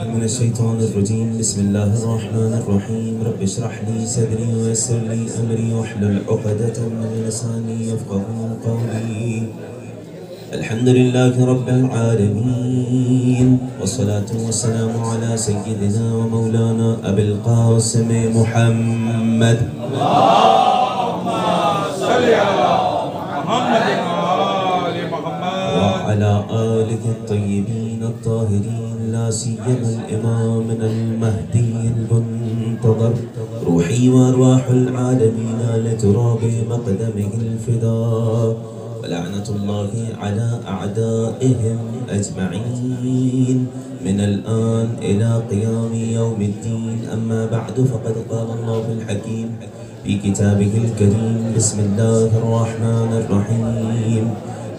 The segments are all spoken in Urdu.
من الشيطان الرجيم بسم الله الرحمن الرحيم رب اشرح لي صدري ويسر لي أمري واحلل عقدة من لساني يفقهوا قولي. الحمد لله رب العالمين والصلاة والسلام على سيدنا ومولانا أبي القاسم محمد. اللهم صل على محمد وآل محمد وعلى آله الطيبين الطاهرين لا سيما الإمام المهدي المنتظر روحي وأرواح العالمين لتراب مقدمه الفداء ولعنة الله على أعدائهم أجمعين من الآن إلى قيام يوم الدين. أما بعد فقد قال الله الحكيم في كتابه الكريم بسم الله الرحمن الرحيم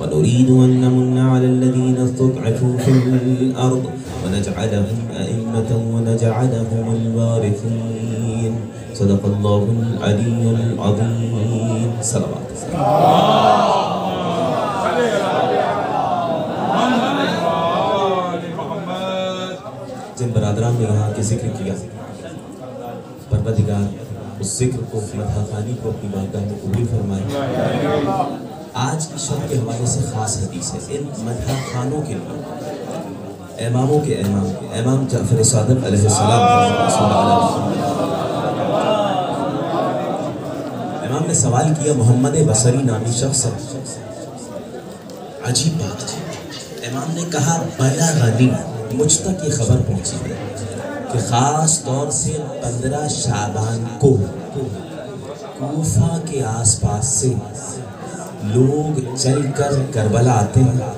ونريد أن نمن على الذين استضعفوا في الأرض ونجعلهم أئمة ونجعلهم الوارثين. صدق الله العلي العظيم. صلوات جن برادران نے یہاں کے ذکر کیا پروردگار اس ذکر کو مدح خوانی کو اپنی بارگاہ میں قبول فرمائے. آج کی شب کے حوالے سے خاص حدیث ہے ان مدح خوانوں کے لیے اماموں کے امام جعفر صادق علیہ السلام. امام نے سوال کیا محمد بصری نامی شخص ہے. عجیب بات ہے. امام نے کہا بلغنی مجھ تک یہ خبر پہنچی ہے کہ خاص طور سے 15 شعبان کو کوفہ کے آس پاس سے لوگ چل کر کربلا آتے ہیں.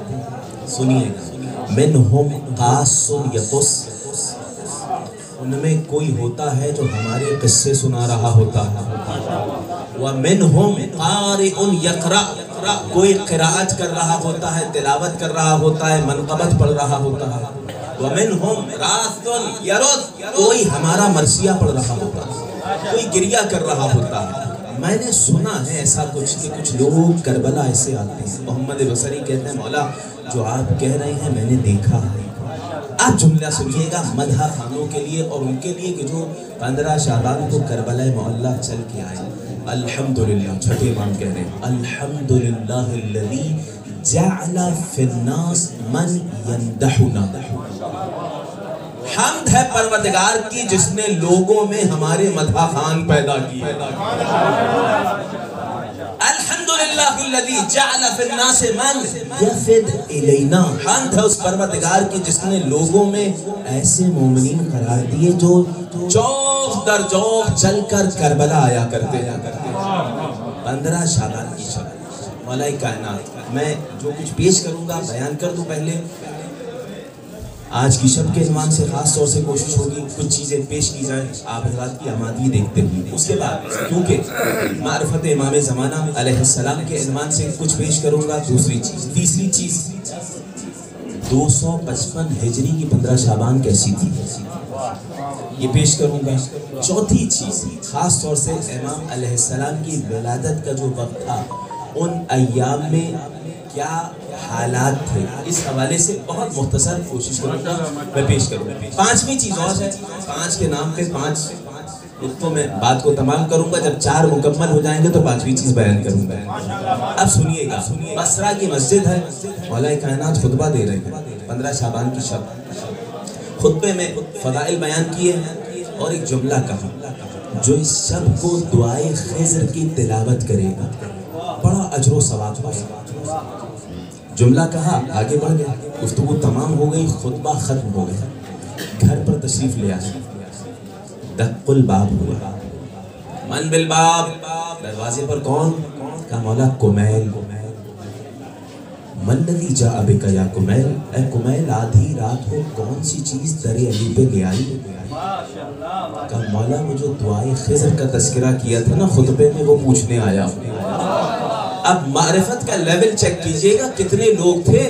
سنیے منہم قاص یقص ان میں کوئی ہوتا ہے جو ہمارے قصے سنا رہا ہوتا ہے. ومنہم قارئ یقرأ کوئی قراءت کر رہا ہوتا ہے تلاوت کر رہا ہوتا ہے منقبت پڑھ رہا ہوتا ہے. ومنہم راث یرث کوئی ہمارا مرثیہ پڑھ رہا ہوتا ہے کوئی گریہ کر رہا ہوتا ہے. میں نے سنا ہے ایسا کچھ کہ کچھ لوگ کربلا ایسے آتے ہیں. محمد بصری کہتے ہیں مولا جو آپ کہہ رہے ہیں میں نے دیکھا ہے. آپ جملہ سنیے گا مدح خوانوں کے لیے اور ان کے لیے کہ جو 15 شعبان کو کربلا معلی چل کے آئے. الحمدللہ چھٹے امام کہہ رہے ہیں الحمدللہ الذی جعل فی الناس من یمدحنا. حمد ہے پروردگار کی جس نے لوگوں میں ہمارے مدح خوان پیدا کیے. الحمدللہ الذی جعل فی الناس من یفد الینا. حمد ہے اس پروردگار کی جس نے لوگوں میں ایسے مومنین قرار دیے جو چوک در چوک چل کر کربلا آیا کرتے ہیں. 15 شعبان کی شب مولا کائنات. میں جو کچھ پیش کروں گا بیان کر دوں. پہلے آج کی شب کے عنوان سے خاص طور سے کوشش ہوگی کچھ چیزیں پیش کی جائیں آپ حضرات کی آمادگی دیکھتے ہوئے. اس کے بعد کیونکہ معرفت امام زمانہ علیہ السلام کے عنوان سے کچھ پیش کروں گا. دوسری چیز تیسری چیز 255 ہجری کی 15 شعبان کیسی تھی یہ پیش کروں گا. چوتھی چیز خاص طور سے امام علیہ السلام کی ولادت کا جو وقت تھا ان ایام میں کیا حالات تھے اس حوالے سے بہت مختصر کوشش کروں گا میں پیش کروں گا. 5ویں چیز اور ہے 5 کے نام پہ 5 نقطوں میں بات کو تمام کروں گا. جب 4 مکمل ہو جائیں گے تو 5ویں چیز بیان کروں گا. اب سنیے گا بصرہ کی مسجد ہے مولا کائنات خطبہ دے رہے ہیں 15 شعبان کی شب. خطبے میں فضائل بیان کیے اور ایک جملہ کہا جو اس شب کو دعائے خضر کی تلاوت کرے گا بڑا اجر و ثواب پائے گا. جملہ کہا آگے بڑھ گیا. گفتگو تمام ہو گئی خطبہ ختم ہو گیا. گھر پر تشریف لے آئے. دق الباب ہوا. من بالباب دروازے پر کون کہا مولا کمیل. من الذی جاء بک یا کمیل. اے کمیل آدھی رات کو کون سی چیز در علی پہ لے آئی. کہا مولا وہ جو دعائے خضر کا تذکرہ کیا تھا نا خطبے میں وہ پوچھنے آیا. اب معرفت کا لیول چیک کیجئے گا کتنے لوگ تھے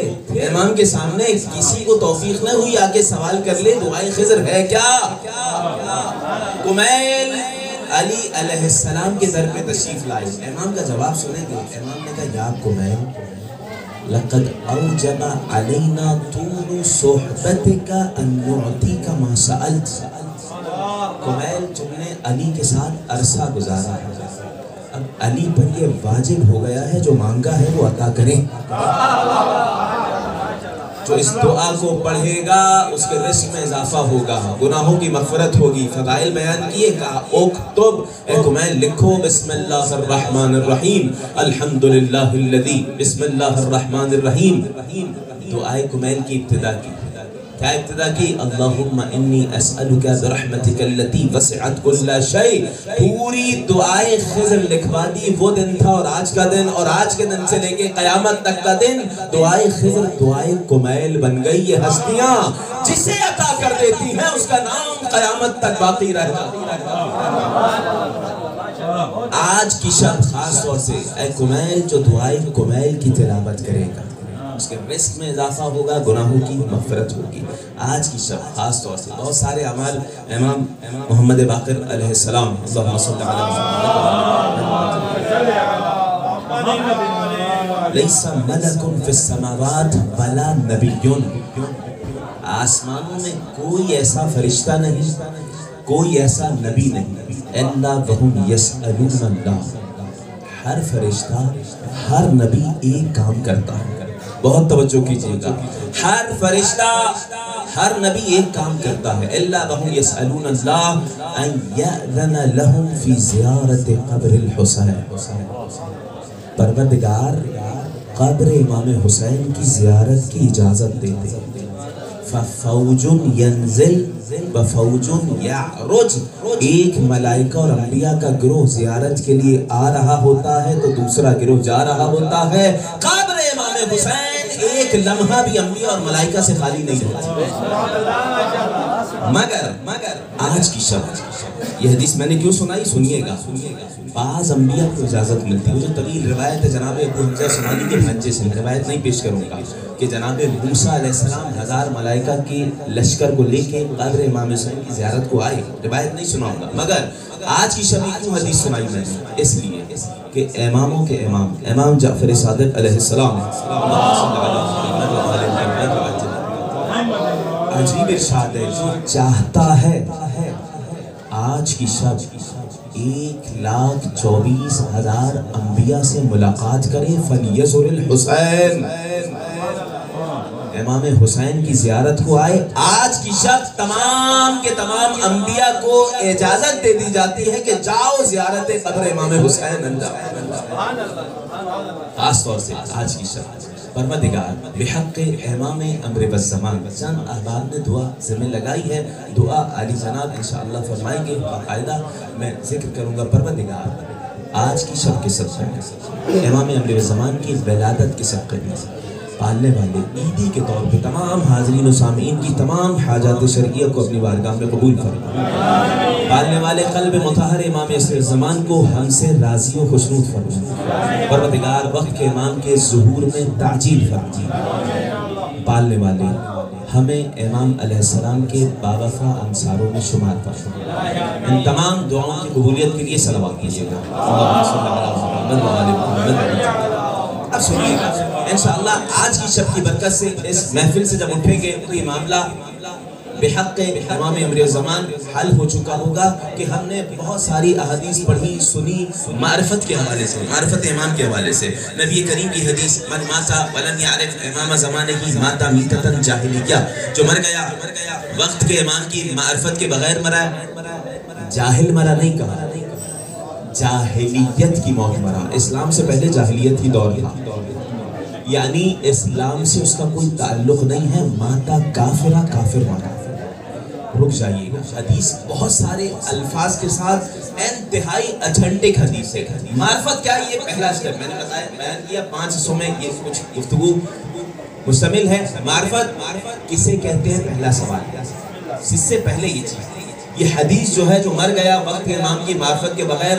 امام کے سامنے کسی کو توفیق نہ ہوئی آگے سوال کر لے دعائے خضر ہے کیا. کمیل علی علیہ السلام کے در پہ تشریف لائے. امام کا جواب سنیں گے. امام نے کہا یا کمیل لقد اوجب علينا طول صحبتك ان نعطيك ما سألت کمیل تم نے علی کے ساتھ عرصہ گزارا ہے، اب علی پر یہ واجب ہو گیا ہے جو مانگا ہے وہ عطا کریں۔ جو اس دعا کو پڑھے گا اس کے رزق میں اضافہ ہوگا، گناہوں کی مغفرت ہوگی۔ فضائل بیان کیے، کہا اکتب، اے کمیل لکھو، بسم اللہ الرحمن الرحیم، الحمدللہ الذی، بسم اللہ الرحمن الرحیم۔ دعائے کمیل کی ابتدا کی، کیا ابتدا کی؟ اللہم انی اسألک برحمتک التی وسعت کل شیء۔ پوری دعائے خضر لکھوا دی۔ وہ دن تھا اور آج کا دن، اور آج کے دن سے لے کے قیامت تک کا دن دعائے خضر دعائے کمیل بن گئی۔ یہ ہستیاں جسے عطا کر دیتی ہیں اس کا نام قیامت تک باقی رہتا۔ آج کی شب خاص طور سے اے کمیل جو دعائے کمیل کی تلاوت کرے گا اس کے رزق میں اضافہ ہوگا، گناہوں کی مغفرت ہوگی۔ آج کی شب خاص طور سے بہت سارے اعمال امام محمد باقر علیہ السلام، اللہم صلی علی محمد، لیس ملک فی السماوات ولا نبی، آسمانوں میں کوئی ایسا فرشتہ نہیں، کوئی ایسا نبی نہیں، الا وہم یسألون اللہ۔ ہر فرشتہ، ہر نبی ایک کام کرتا ہے، بہت توجہ کیجئے گا، ہر فرشتہ ہر نبی ایک کام کرتا ہے، الا وہم یسألون اللہ ان یأذن لہم فی زیارت قبر الحسین۔ پروردگار قبر امام حسین کی زیارت کی اجازت دیتے، ففوج ینزل وفوج یعرج، ایک ملائکہ اور انبیاء کا گروہ زیارت کے لیے آ رہا ہوتا ہے تو دوسرا گروہ جا رہا ہوتا ہے۔ قبر امام حسین ایک لمحہ بھی انبیاء اور ملائکہ سے خالی نہیں ہوتا۔ مگر آج کی شب یہ حدیث میں نے کیوں سنائی، سنیے گا۔ بعض انبیاء کو اجازت ملتی ہے، جو طویل روایت ہے جناب ابو حمزہ سنانی کے بھنجے سے، میں روایت نہیں پیش کروں گا، کہ جناب موسیٰ علیہ السلام 1000 ملائکہ کی لشکر کو لے کے قبر امام حسین کی زیارت کو آئے، روایت نہیں سناؤں گا۔ مگر آج کی شب کیوں حدیث سنائی میں نے؟ اس لیے کہ اماموں کے امام امام جعفر صادق علیہ السلام، عجیب ارشاد ہے، جو چاہتا ہے آج کی شب 1,24,000 انبیاء سے ملاقات کرے، فَلْيَزُرِ الْحُسَيْن، امام حسین کی زیارت کو آئے۔ آج کی شب تمام کے تمام انبیاء کو اجازت دے دی جاتی ہے کہ جاؤ زیارت قبر امام حسین انجام۔ خاص طور سے آج کی شب پروردگار بحق امام امر والزمان، چند احباب نے دعا ذمہ لگائی ہے، دعا علی جناب انشاءاللہ فرمائیں گے، باقاعدہ میں ذکر کروں گا۔ پروردگار آج کی شب کے صدقے میں، امام امر والزمان کی ولادت کے صدقے میں، پالنے والے عیدی کے طور پہ تمام حاضرین و سامعین کی تمام حاجات شرعیہ کو اپنی بارگاہ میں قبول فرما، پالنے والے قلب مطہر امام عصر الزمان کو ہم سے راضی و خوشنود فرما، پروردگار وقت کے امام کے ظہور میں تعجیل فرما، پالنے والے ہمیں امام علیہ السلام کے باوفا انصاروں میں شمار فرما۔ ان تمام دعاؤں کی قبولیت کے لیے صلوات کیجیے گا۔ اب سنیے گا انشاءاللہ آج کی شب کی برکت سے اس محفل سے جب اٹھیں گے تو یہ معاملہ بحق امام امر الزمان حل ہو چکا ہوگا کہ ہم نے بہت ساری احادیث پڑھی سنی معرفت کے حوالے سے، معرفت امام کے حوالے سے۔ نبی کریم کی حدیث من ماتا ولن یعرف امام زمانہ کی ماتا میتتن جاہلیہ، جو مر گیا وقت کے امام کی معرفت کے بغیر مرا، جاہل مرا نہیں کہا، جاہلیت کی موت مرا۔ اسلام سے پہلے جاہلیت ہی دور تھا، یعنی اسلام سے اس کا کوئی تعلق نہیں ہے، ماتا کافرہ، کافر مارا۔ رک جائیے گا، حدیث بہت سارے الفاظ کے ساتھ انتہائی اتھینٹک حدیث ہے۔ معرفت کیا ہے؟ یہ پہلا سٹیپ میں نے بتایا، بیان کیا 5 حصوں میں یہ کچھ گفتگو مشتمل ہے۔ معرفت کسے کہتے ہیں؟ پہلا سوال، اس سے پہلے یہ چیز، یہ حدیث جو ہے جو مر گیا وقت امام کی معرفت کے بغیر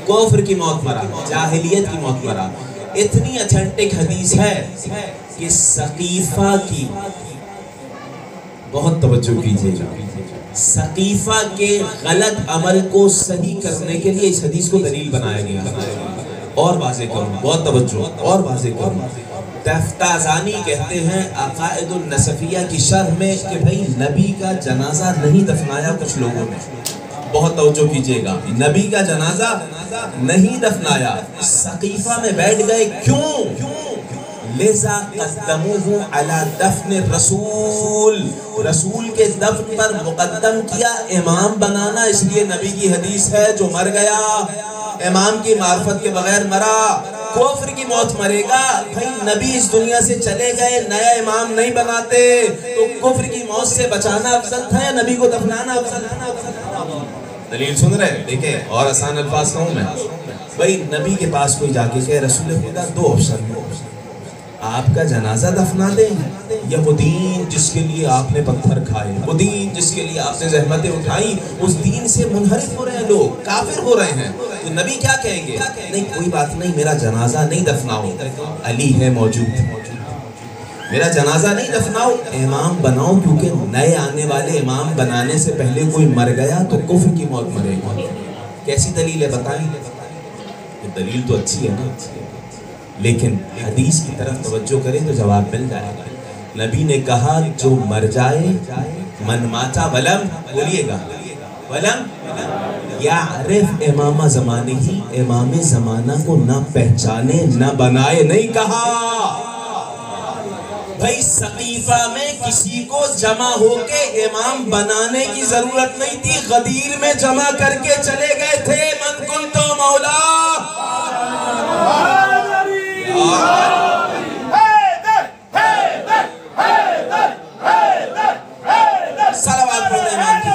کفر کی موت مرا، جاہلیت کی موت مرا، اتنی اتھینٹک حدیث ہے کہ سقیفہ کی، بہت توجہ کیجئے گا، سقیفہ کے غلط عمل کو صحیح کرنے کے لیے اس حدیث کو دلیل بنایا گیا۔ اور واضح کروں، بہت توجہ، اور واضح کروں، تفتازانی کہتے ہیں عقائد النصفیہ کی شرح میں کہ بھئی نبی کا جنازہ نہیں دفنایا کچھ لوگوں نے. بہت توجہ کیجئے گا, نبی کا جنازہ نہیں دفنایا, سقیفہ میں بیٹھ گئے. کیوں؟ لذا قدموہ علی دفن رسول, رسول کے دفن پر مقدم کیا امام بنانا. اس لیے نبی کی حدیث ہے جو مر گیا امام کی معرفت کے بغیر مرا کفر کی موت مرے گا. بھائی نبی اس دنیا سے چلے گئے, نیا امام نہیں بناتے, تو کفر کی موت سے بچانا افضل تھا یا نبی کو دفنانا افضل تھا؟ دلیل سن رہے دیکھیں, اور آسان الفاظ کہوں میں. بھائی نبی کے پاس کوئی جا کے کہے رسول خدا دو آپشن ہے, آپ کا جنازہ دفنا دیں یا وہ دین جس کے لیے آپ نے پتھر کھائے, وہ دین جس کے لیے آپ نے زحمتیں اٹھائیں, اس دین سے منحرف ہو رہے ہیں لوگ, کافر ہو رہے ہیں. تو نبی کیا کہیں گے؟ نہیں کوئی بات نہیں, میرا جنازہ نہیں دفناؤ, علی ہے موجود, میرا جنازہ نہیں دفناؤ, امام بناؤ, کیونکہ نئے آنے والے امام بنانے سے پہلے کوئی مر گیا تو کفر کی موت مرے گا. کیسی دلیل ہے بتائیں؟ دلیل تو اچھی ہے نا, لیکن حدیث کی طرف توجہ کریں تو جواب مل جائے گا. نبی نے کہا جو مر جائے, من ماتا ولم, بولیے گا ولم یعرف امام زمانے ہی, امام زمانہ کو نہ پہچانے نہ بنائے. نہیں کہا بھائی سقیفہ میں کسی کو جمع ہو کے امام بنانے کی ضرورت نہیں تھی, غدیر میں جمع کر کے چلے گئے تھے. من کنتو مولا صلوات پڑھتے امام کی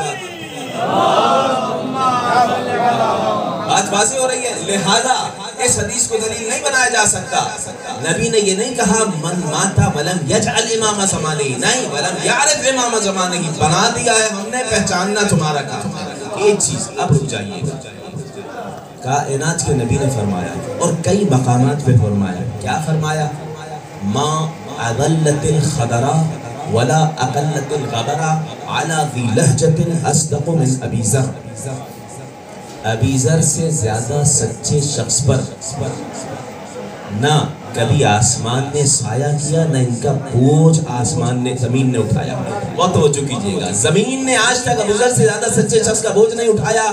بات واضح ہو رہی ہے. لہذا اس حدیث کو دلیل نہیں بنایا جا سکتا. نبی نے یہ نہیں کہا من ماتا ولم یجعل امام زمانہ, نہیں, ولم یعرف امام زمانہ, بنا دیا ہے ہم نے, پہچاننا تمہارا کام ہے. ایک چیز اب رک جائیے گا, کائنات کے نبی نے فرمایا اور کئی مقامات پہ فرمایا. کیا فرمایا؟ ما اغلت الخضرا ولا اقلت الغبرا على ذی لہجت اصدق من ابی ذر. ابی ذر سے زیادہ سچے شخص پر نہ کبھی آسمان نے سایہ کیا, نہ ان کا بوجھ آسمان نے زمین نے اٹھایا. بہت توجہ کیجئے گا, زمین نے آج تک ابو ذر سے زیادہ سچے شخص کا بوجھ نہیں اٹھایا,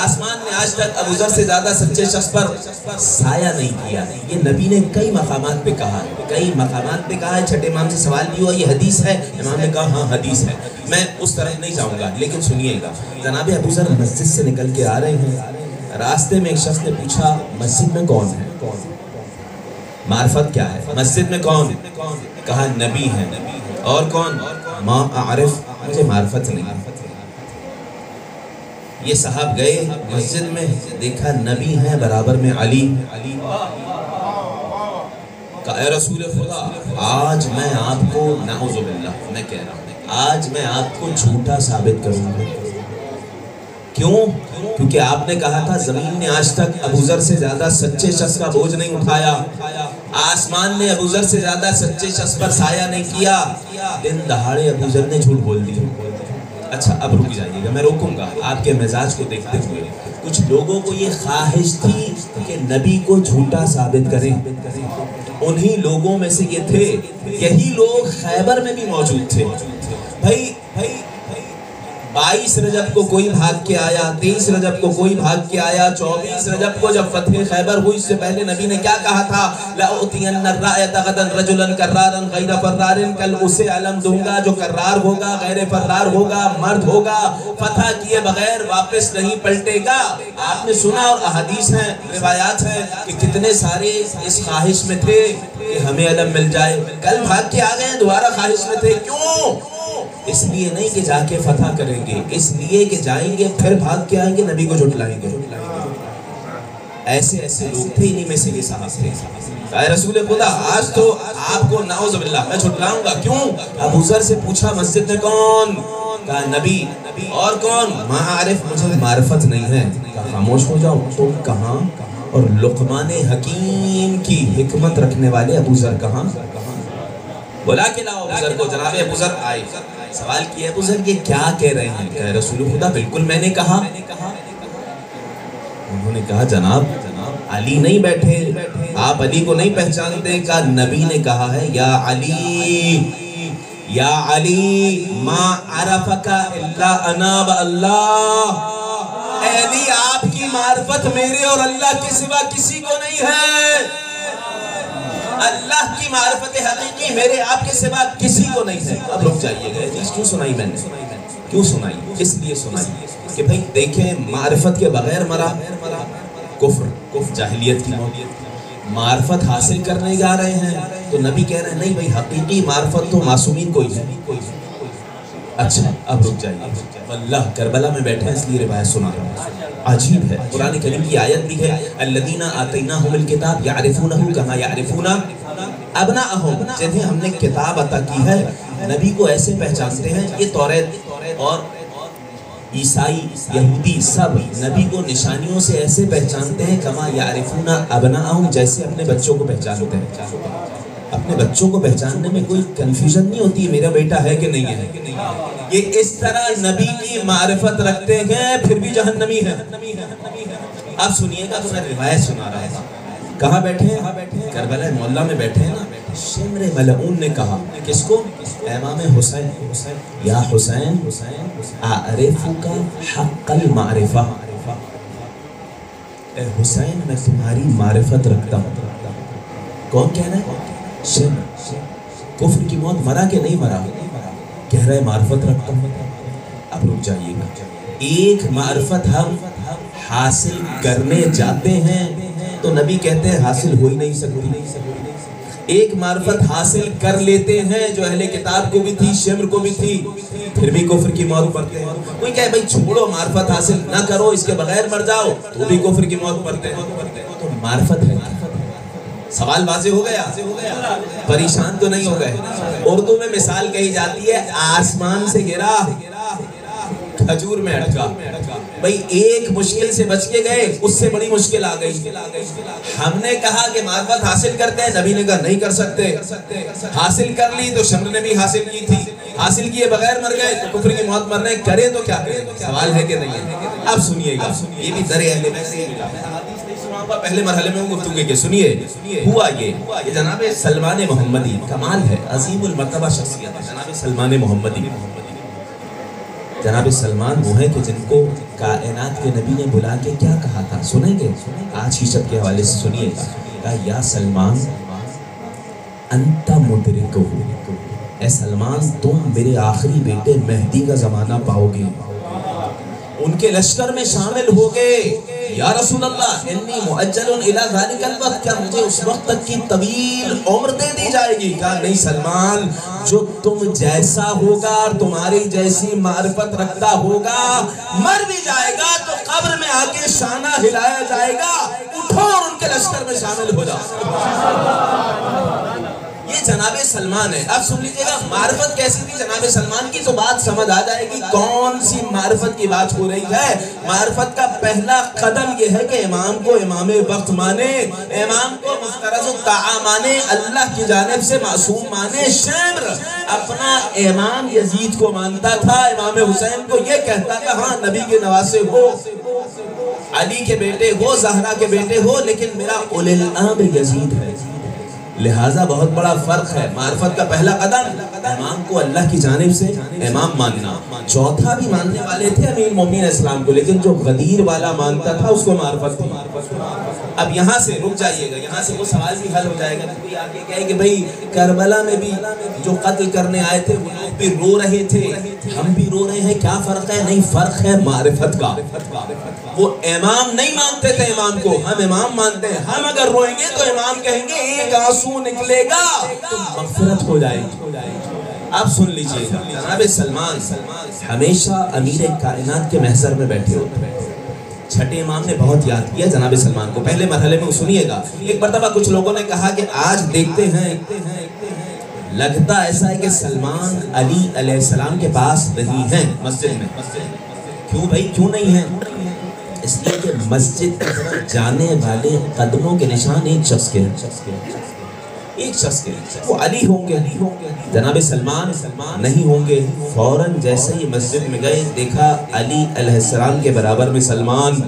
آسمان نے آج تک ابو ذر سے زیادہ سچے شخص پر سایہ نہیں کیا. یہ نبی نے کئی مقامات پہ کہا ہے, کئی مقامات پہ کہا ہے. چھٹے امام سے سوال بھی ہوا یہ حدیث ہے, امام نے کہا ہاں حدیث ہے. میں اس طرح نہیں جاؤں گا, لیکن سنیے گا. جناب ابو ذر مسجد سے نکل کے آ رہے ہیں, راستے میں ایک شخص نے پوچھا مسجد میں کون ہے, معرفت کیا ہے, مسجد میں کون؟ کہا نبی ہے. اور کون؟ ما اعرف, مجھے معرفت نہیں. یہ صاحب گئے مسجد میں, دیکھا نبی ہے, برابر میں علی. کہا اے رسول خدا, آج میں آپ کو, نعوذ باللہ میں کہہ رہا ہوں, آج میں آپ کو جھوٹا ثابت کروں گا. کیوں؟ کیونکہ آپ نے کہا تھا زمین نے آج تک ابو ذر سے زیادہ سچے شخص کا بوجھ نہیں اٹھایا, آسمان نے ابو ذر سے زیادہ سچے شخص پر سایہ نہیں کیا. دن دہاڑے ابو ذر نے جھوٹ بول دیا. اچھا اب رک جائیے گا, میں روکوں گا آپ کے مزاج کو دیکھتے ہوئے. کچھ لوگوں کو یہ خواہش تھی کہ نبی کو جھوٹا ثابت کریں. انہی لوگوں میں سے یہ تھے, یہی لوگ خیبر میں بھی موجود تھے. بھائی 22 رجب کو کوئی بھاگ کے آیا, 23 رجب کو کوئی بھاگ کے آیا, 24 رجب کو جب فتح خیبر ہوئی, اس سے پہلے نبی نے کیا کہا تھا؟ لَأُعْطِيَنَّ الرَّائِيَةَ غَدًا رَجُلًا كَرَّارًا غَيْرَ فَرَّارٍ, کل اسے علم دوں گا جو کرار ہوگا, غیر فرار ہوگا, مرد ہوگا, فتح کیے بغیر واپس نہیں پلٹے گا. آپ نے سنا اور احادیث ہیں, روایات ہیں کہ کتنے سارے اس خواہش میں تھے کہ ہمیں علم مل جائے, کل بھاگ کے آ گئے, دوبارہ خواہش میں تھے. کیوں؟ اس لیے نہیں کہ جا کے فتح کریں گے, اس لیے کہ جائیں گے پھر بھاگ کے آئیں گے, نبی کو جھٹلائیں گے. ایسے لوگ تھے, انہی میں سے یہ صاحب تھے. اے رسول خدا, آج تو آپ کو نعوذ باللہ میں جھٹلاؤں گا. کیوں؟ ابو ذر سے پوچھا مسجد میں کون؟ کہا نبی. اور کون؟ ما عارف, مجھے معرفت نہیں ہے. کہا خاموش ہو جاؤ, تم کہاں؟ اور لقمان حکیم کی حکمت رکھنے والے ابو ذر کہاں؟ بلا کے لاؤ ابو ذر کو. جناب ابو ذر آئے, سوال کیا ابو ذر یہ کیا کہہ رہے ہیں؟ کہ رسول خدا بالکل میں نے کہا. انہوں نے کہا جناب علی نہیں بیٹھے، آپ علی کو نہیں پہچانتے، کہا نبی نے کہا ہے یا علی یا علی ما عرفک الا انا و اللہ، اے علی آپ کی معرفت میرے اور اللہ کے سوا کسی کو نہیں ہے، اللہ کی معرفت حقیقی میرے آپ کے سوا کسی کو نہیں ہے۔ اب رک جائیے گا، چیز کیوں سنائی میں نے؟ کیوں سنائی؟ اس لیے سنائی کہ بھئی دیکھیں معرفت کے بغیر مرا کفر جاہلیت کی موت، معرفت حاصل کرنے جا رہے ہیں تو نبی کہہ رہے ہیں نہیں بھئی حقیقی معرفت تو معصومین کوئی ہے۔ اچھا اب رک جائیے، اللہ کربلا میں بیٹھے ہیں اس لیے روایت سنا رہا ہوں، عجیب ہے۔ قرآن کریم کی آیت بھی ہے الذین آتیناہم الکتاب یعرفونہ کما یعرفون ابناءہم، جنہیں ہم نے کتاب عطا کی ہے نبی کو ایسے پہچانتے ہیں، یہ توریت اور عیسائی یہودی سب نبی کو نشانیوں سے ایسے پہچانتے ہیں کما یعرفون ابناءہم، جیسے اپنے بچوں کو پہچانتے ہیں۔ اپنے بچوں کو پہچاننے میں کوئی کنفیوژن نہیں ہوتی میرا بیٹا ہے کہ نہیں ہے، یہ اس طرح نبی کی معرفت رکھتے ہیں پھر بھی جہنمی ہے۔ اب سنیے گا تو میں روایت سنا رہا تھا، کہاں بیٹھے ہیں؟ کربلا معلیٰ میں بیٹھے ہیں نا۔ شمر ملعون نے کہا کس کو؟ امام حسین، یا حسین اعرفک حق المعرفہ، اے حسین میں تمہاری معرفت رکھتا ہوں۔ کون کہہ رہا ہے؟ شمر، کفر کی موت مرا کہ نہیں مرا؟ کہہ رہے معرفت رکھتا ہوں۔ اب رک جائیے گا، ایک معرفت ہم حاصل کرنے جاتے ہیں تو نبی کہتے ہیں حاصل ہو ہی نہیں سکتی، ایک معرفت حاصل کر لیتے ہیں جو اہل کتاب کو بھی تھی شمر کو بھی تھی پھر بھی کفر کی موت پڑھتے ہیں۔ کوئی کہے بھئی چھوڑو معرفت حاصل نہ کرو اس کے بغیر مر جاؤ تو بھی کفر کی موت پڑھتے ہیں۔ تو معرفت ہے، سوال واضح ہو گیا؟ پریشان تو نہیں ہو گئے؟ اردو میں مثال کہی جاتی ہے آسمان سے گرا کھجور میں اٹکا، بھئی ایک مشکل سے بچ کے گئے اس سے بڑی مشکل آ گئی۔ ہم نے کہا کہ معرفت حاصل کرتے ہیں، نبی نے کہا نہیں کر سکتے، حاصل کر لی تو شمر نے بھی حاصل کی تھی، حاصل کیے بغیر مر گئے تو کفر کی موت مرنے کرے تو کیا کرے؟ سوال ہے کہ نہیں ہے؟ اب سنیے گا، یہ بھی در اہل بیت سے پہلے مرحلے میں ہوں گفتگو کے سنیے، ہوا یہ جناب سلمان محمدی، کمال ہے، عظیم المرتبہ شخصیت جناب سلمان محمدی۔ جناب سلمان وہ ہے کہ جن کو کائنات کے نبی نے بلا کے کیا کہا تھا، سنیں گے؟ آج ہی شب کے حوالے سے سنیے گا، کہا یا سلمان انت مدرکہ، اے سلمان تم میرے آخری بیٹے مہدی کا زمانہ پاؤ گے، ان کے لشکر میں شامل ہوگے۔ یا رسول اللہ انی مؤجل الی ذالک الوقت، کیا مجھے اس وقت تک کی طویل عمر دے دی جائے گی؟ کہا نہیں سلمان، جو تم جیسا ہوگا اور تمہاری جیسی معرفت رکھتا ہوگا مر بھی جائے گا تو قبر میں آ کے شانہ ہلایا جائے گا، اٹھو اور ان کے لشکر میں شامل ہو جاؤ۔ یہ جناب سلمان ہے۔ اب سن لیجئے گا معرفت کیسی تھی جناب سلمان کی تو بات سمجھ آ جائے گی کون سی معرفت کی بات ہو رہی ہے۔ معرفت کا پہلا قدم یہ ہے کہ امام کو امام وقت مانے، امام کو مفترض الطاعہ مانے، اللہ کی جانب سے معصوم مانے۔ شمر اپنا امام یزید کو مانتا تھا، امام حسین کو یہ کہتا تھا ہاں نبی کے نواسے ہو، علی کے بیٹے ہو، زہرا کے بیٹے ہو، لیکن میرا اولی الامر یزید ہے۔ لہٰذا بہت بڑا فرق ہے۔ معرفت کا پہلا قدم امام کو اللہ کی جانب سے امام ماننا، چوتھا بھی ماننے والے تھے امیر المومنین اسلام کو، لیکن جو غدیر والا مانتا تھا اس کو معرفت تھی۔ اب یہاں سے رک جائیے گا، یہاں سے وہ سوال بھی حل ہو جائے گا۔ کوئی آگے کہے کہ بھئی کربلا میں بھی جو قتل کرنے آئے تھے وہ لوگ بھی رو رہے تھے، ہم بھی رو رہے ہیں، کیا فرق ہے؟ نہیں، فرق ہے معرفت کا۔ وہ امام نہیں مانتے تھے امام کو، ہم امام مانتے ہیں۔ ہم اگر روئیں گے تو امام کہیں گے ایک آنسو نکلے گا تو مغفرت ہو جائے گی۔ اب سن لیجئے جناب سلمان ہمیشہ امیر کائنات کے محضر میں بیٹھے ہوتے ہیں۔ چھٹے امام نے بہت یاد کیا جناب سلمان کو، پہلے مرحلے میں سنیے گا۔ ایک مرتبہ کچھ لوگوں نے کہا کہ آج دیکھتے ہیں لگتا ایسا ہے کہ سلمان علی علیہ السلام کے پاس نہیں ہیں مسجد میں۔ کیوں بھائی کیوں نہیں ہیں؟ اس لیے کہ مسجد کی طرف جانے والے قدموں کے نشان ایک شخص کے ہیں، ایک شخص کے ہیں، وہ علی ہوں گے، جناب سلمان نہیں ہوں گے۔ فوراً جیسے ہی مسجد میں گئے دیکھا علی علیہ السلام کے برابر میں سلمان،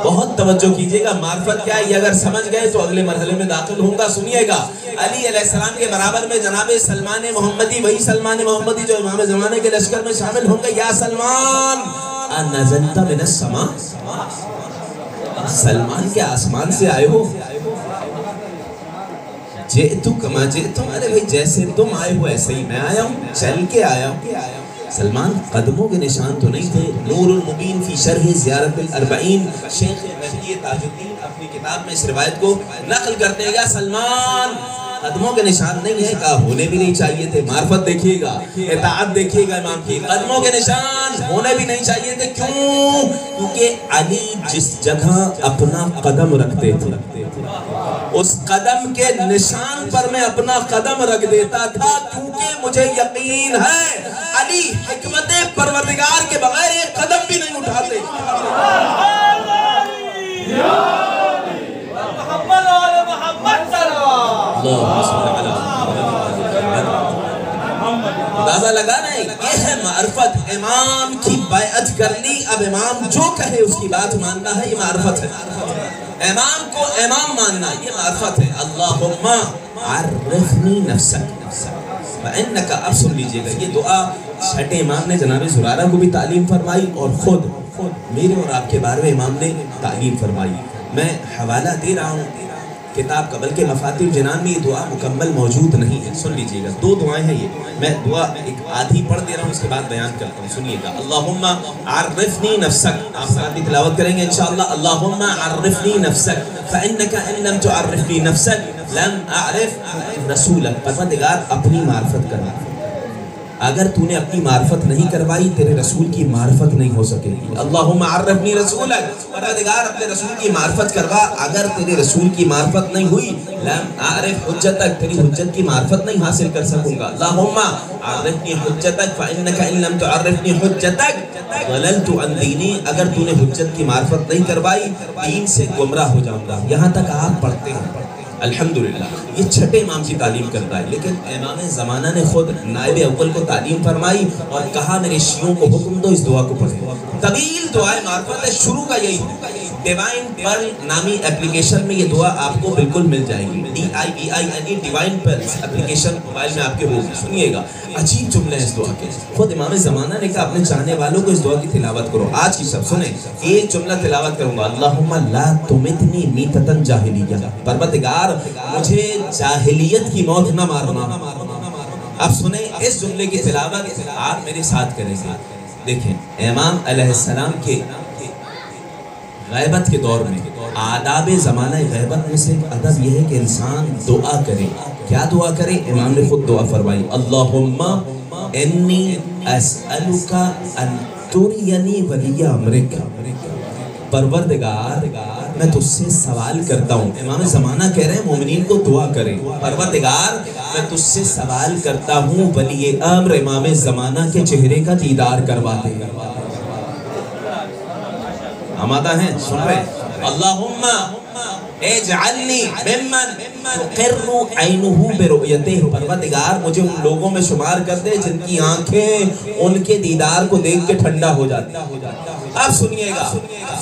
بہت توجہ کیجئے گا، معرفت کیا ہے یہ اگر سمجھ گئے تو اگلے مرحلے میں داخل ہوں گا. سنیے گا، علی علیہ السلام کے برابر میں جناب سلمان محمدی، وہی سلمان محمدی جو امام زمانے کے لشکر میں شامل ہوں گے. یا سلمان انزلت من السماء، سلمان کے آسمان سے آئے ہو؟ جئتو کما جئتو، ارے بھئی جیسے تم آئے ہو ایسے ہی میں آیا ہوں، چل کے آیا ہوں. سلمان قدموں کے نشان تو نہیں تھے. نور المبین فی شرح زیارت الاربعین، شیخ مہدی تاج الدین اپنی کتاب میں اس روایت کو نقل کرتے ہیں. یا سلمان قدموں کے نشان نہیں ہے، کہا ہونے بھی نہیں چاہیے تھے. معرفت دیکھیے گا، اطاعت دیکھیے گا امام کی. قدموں کے نشان ہونے بھی نہیں چاہیے تھے. کیوں؟ کیونکہ علی جس جگہ اپنا قدم رکھتے تھے اس قدم کے نشان پر میں اپنا قدم رکھ دیتا تھا، کیونکہ مجھے یقین ہے علی حکمت پروردگار کے بغیر ایک قدم بھی نہیں اٹھاتے. اندازہ لگا نہیں، یہ ہے معرفت. امام کی بیعت کر لی، اب امام جو کہے اس کی بات ماننا ہے، یہ معرفت ہے. امام کو امام ماننا یہ معرفت ہے. اللہم عرفنی نفسک فإنک، اب سن لیجئے گا یہ دعا چھٹے امام نے جناب زرارہ کو بھی تعلیم فرمائی اور خود میرے اور آپ کے بارے میں امام نے تعلیم فرمائی. میں حوالہ دے رہا ہوں کتاب قبل کے مفاتیح الجنان میں، یہ دعا مکمل موجود نہیں ہے. سن لیجئے گا، 2 دعائیں ہیں یہ. میں دعا ایک آدھی پڑھ دے رہا ہوں، اس کے بعد بیان کرتا ہوں. سنیے گا، اللہم عرفنی نفسک، آپ ساتھ بھی تلاوت کریں گے انشاءاللہ. اللہم عرفنی نفسک فإنک ان لم تعرفنی نفسک لم اعرف رسولک. پروردگار اپنی معرفت کرنا، اگر تو نے اپنی معرفت نہیں کروائی تیرے رسول کی معرفت نہیں ہو سکے گی. اللہم عرفنی رسولک، پروردگار اپنے رسول کی معرفت کروا، اگر تیرے رسول کی معرفت نہیں ہوئی لم اعرف حجتک، تیری حجت کی معرفت نہیں حاصل کر سکوں گا. اللہم عرفنی حجتک فإنک ان لم تعرفنی حجتک ضللت عن دینی، اگر تو نے حجت کی معرفت نہیں کروائی دین سے گمراہ ہو جاؤں گا. یہاں تک آپ پڑھتے ہیں الحمدللہ. یہ چھٹے امام کی تعلیم کرتا ہے، لیکن امام زمانہ نے خود نائب اول کو تعلیم فرمائی اور کہا میرے شیعوں کو حکم دو اس دعا کو پڑھیں. طویل دعائے معرفت ہے، شروع کا یہی ہے. ڈیوائن پرل نامی اپلیکیشن میں یہ دعا آپ کو بالکل مل جائے گی. DIVINE divine Pearl application mobile میں آپ کے ہوگی. سنیے گا، عجیب جملے ہیں اس دعا کے. خود امام زمانہ نے کہا اپنے چاہنے والوں کو اس دعا کی تلاوت کرو. آج کی سب سنیں، ایک جملہ تلاوت کروں گا، اللہم لا تمتنی میتۃ جاہلیہ، پروردگار مجھے جاہلیت کی موت نہ مارنا. اب سنیں اس جملے کی تلاوت آپ میرے ساتھ کریں گے. دیکھیں امام علیہ السلام کے غیبت کے دور میں آداب زمانہ غیبت میں سے ادب یہ ہے کہ انسان دعا کرے. کیا دعا کرے؟ امام نے خود دعا فرمائی، اللہم انی اسألک ان ترینی ولی امرک، پروردگار میں تجھ سے سوال کرتا ہوں. امام زمانہ کہہ رہے ہیں مومنین کو دعا کریں، پروردگار میں تجھ سے سوال کرتا ہوں ولی امر امام زمانہ کے چہرے کا دیدار کروا دے. آمادہ ہیں؟ سن رہے ہیں؟ اللہم اجعلنی ممن تقر عینہ برؤیتہ، پروردگار مجھے ان لوگوں میں شمار کر دے جن کی آنکھیں ان کے دیدار کو دیکھ کے ٹھنڈا ہو جاتی. اب سنیے گا،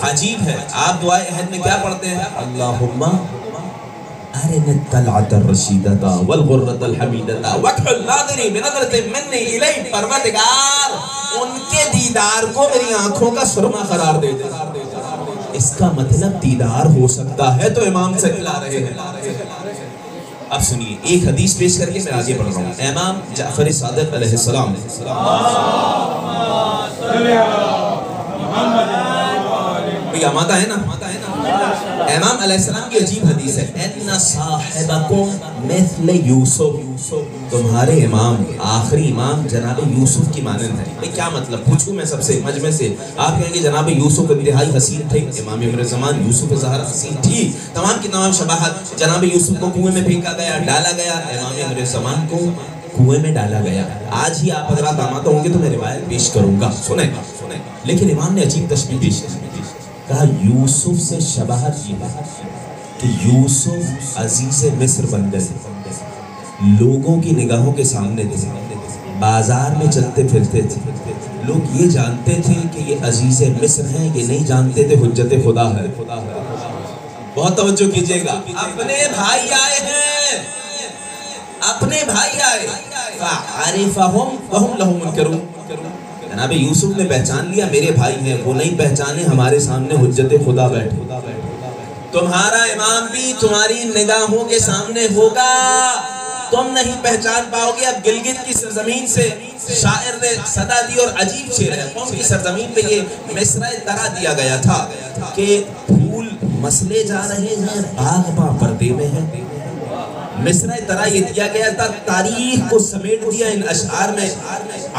عجیب ہے. آپ دعائے عہد میں کیا پڑھتے ہیں؟ اللہم ارنا الطلعة الرشیدة والغرة الحمیدة واکحل ناظری بنظرۃ منی الیک، پروردگار ان کے دیدار کو میری آنکھوں کا سرما قرار دے دے. اس کا مطلب دیدار ہو سکتا ہے تو امام سے کھلا رہے ہیں. اب سنیے ایک حدیث پیش کر کے میں آگے بڑھ رہا ہوں. امام جعفر صادق علیہ السلام آمادہ ہے نا؟ امام علیہ السلام کی عجیب حدیث ہے، ان صاحبکم مثل یوسف، تمہارے امام آخری امام جناب یوسف کی مانند ہے. کیا مطلب؟ پوچھوں میں سب سے مجمع سے. آپ کہیں گے جناب یوسف انتہائی حسین تھے، امام عمر زمان یوسف زہرا حسین تھی، تمام کی تمام شباہت. جناب یوسف کو کنویں میں پھینکا گیا، ڈالا گیا، امام عمر زمان کو کنویں میں ڈالا گیا. آج ہی آپ حضرات آمادہ ہوں گے تو میں روایت پیش کروں گا، سنیں. لیکن امام نے عجیب تشبیہ پیش کہا، یوسف سے شباہت یہ ہے کہ یوسف عزیز مصر بن گئے، لوگوں کی نگاہوں کے سامنے تھے، بازار میں چلتے پھرتے تھے، لوگ یہ جانتے تھے کہ یہ عزیز مصر ہیں، یہ نہیں جانتے تھے حجت خدا ہے۔ بہت توجہ کیجئے گا، اپنے بھائی آئے ہیں، اپنے بھائی آئے، فَعَرِفَهُمْ وَهُمْ لَهُ مُنْكِرُونَ۔ جناب یوسف نے پہچان لیا میرے بھائی ہیں، وہ نہیں پہچانے، ہمارے سامنے حجت خدا بیٹھے۔ تمہارا امام بھی تمہاری نگاہوں کے سامنے ہوگا، تم نہیں پہچان پاؤ گے۔ اب گلگت کی سرزمین سے شاعر نے صدا دی اور عجیب شعر ہے، قوم کی سرزمین پہ یہ مصرع ترا دیا گیا تھا کہ پھول مسلے جا رہے ہیں، باغ باں پردے میں ہے۔ مصرع ترا یہ دیا گیا تھا، تاریخ کو سمیٹ دیا ان اشعار میں،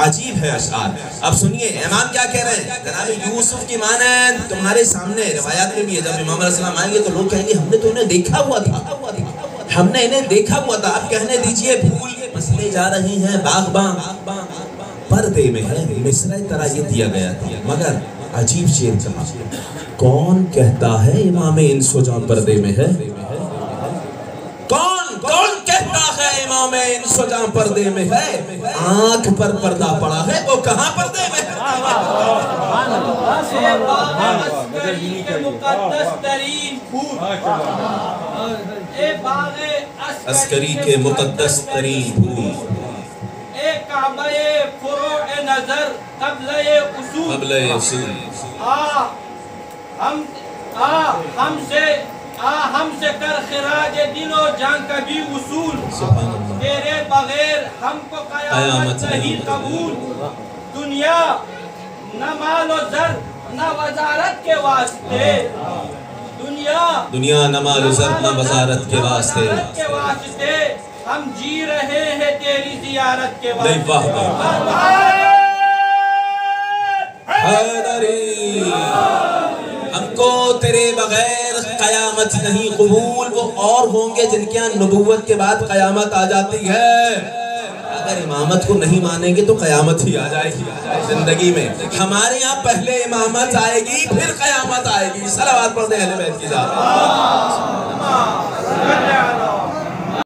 عجیب ہے اشعار۔ اب سنیے امام کیا کہہ رہے ہیں، جناب یوسف کی مانند تمہارے سامنے روایات میں بھی ہے، جب امام علیہ السلام آئیں گے تو لوگ کہیں گے ہم نے تو انہیں دیکھا ہوا تھا، ہم نے انہیں دیکھا ہوا تھا۔ اب کہنے دیجئے پھول مسلے جا رہے ہیں، باغ باں پردے میں ہے، مصرع ترا یہ دیا گیا تھا۔ مگر عجیب شعر کہا، کون کہتا ہے امام انس و جاں پردے میں ہے؟ کون کہتا ہے امام انس و جاں پردے میں ہے؟ آنکھ پر پردہ پڑا ہے، وہ کہاں پردے میں ہے؟ عسکری کے مقدس ترین پھول، اے باغ عسکری کے مقدس ترین پھول، اے کعبہ فروع نظر قبلہ اصول، ہم سے کر خراج دل و جان کا بھی وصول، تیرے بغیر ہم کو قیامت نہیں قبول۔ دنیا نہ مال و زر نہ وزارت کے واسطے، دنیا نہ مال و زر نہ وزارت کے واسطے، ہم جی رہے ہیں تیری زیارت کے واسطے۔ حیدری ہم کو تیرے بغیر قیامت نہیں قبول۔ وہ اور ہوں گے جن کے یہاں نبوت کے بعد قیامت آ جاتی ہے، اگر امامت کو نہیں مانیں گے تو قیامت ہی آ جائے گی زندگی میں۔ ہمارے یہاں پہلے امامت آئے گی پھر قیامت آئے گی۔ صلوات پڑھ دیں اہل بیت کی ذات۔